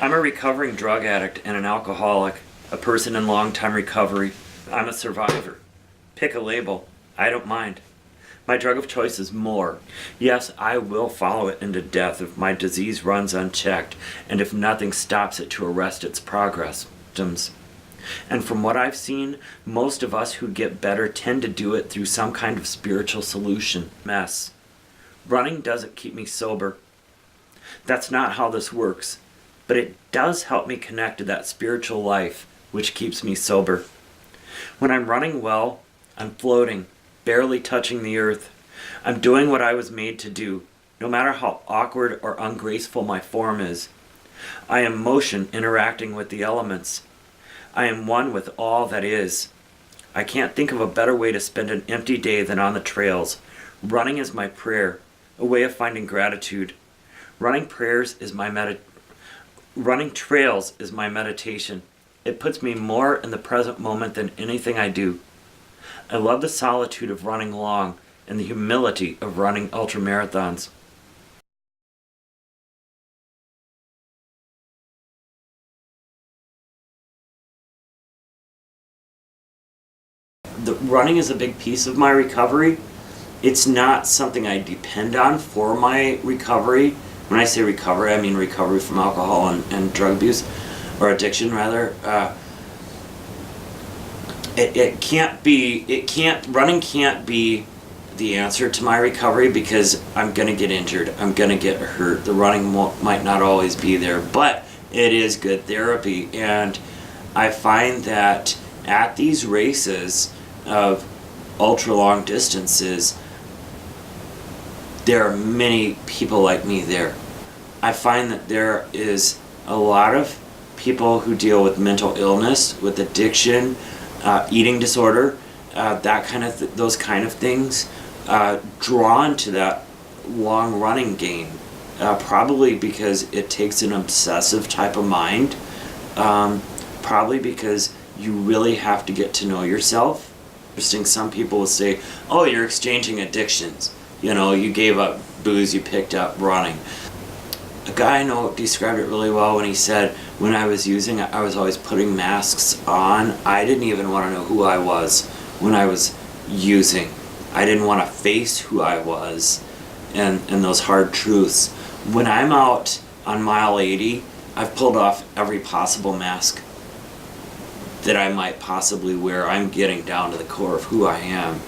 I'm a recovering drug addict and an alcoholic, a person in long-time recovery. I'm a survivor. Pick a label. I don't mind. My drug of choice is more. Yes, I will follow it into death if my disease runs unchecked and if nothing stops it to arrest its progress. And from what I've seen, most of us who get better tend to do it through some kind of spiritual solution. Running doesn't keep me sober. That's not how this works. But it does help me connect to that spiritual life, which keeps me sober. When I'm running well, I'm floating, barely touching the earth. I'm doing what I was made to do, no matter how awkward or ungraceful my form is. I am motion interacting with the elements. I am one with all that is. I can't think of a better way to spend an empty day than on the trails. Running is my prayer, a way of finding gratitude. Running trails is my meditation. It puts me more in the present moment than anything I do. I love the solitude of running long and the humility of running ultramarathons. The running is a big piece of my recovery. It's not something I depend on for my recovery. When I say recovery, I mean recovery from alcohol and drug abuse, or addiction rather. Running can't be the answer to my recovery because I'm gonna get injured, I'm gonna get hurt. The running might not always be there, but it is good therapy. And I find that at these races of ultra long distances, there are many people like me there. I find that there is a lot of people who deal with mental illness, with addiction, eating disorder, those kind of things, drawn to that long running game. Probably because it takes an obsessive type of mind. Probably because you really have to get to know yourself. Interesting, some people will say, oh, you're exchanging addictions. You know, you gave up booze, you picked up running. A guy I know described it really well when he said, when I was using it, I was always putting masks on. I didn't even want to know who I was when I was using. I didn't want to face who I was and those hard truths. When I'm out on mile 80, I've pulled off every possible mask that I might possibly wear. I'm getting down to the core of who I am.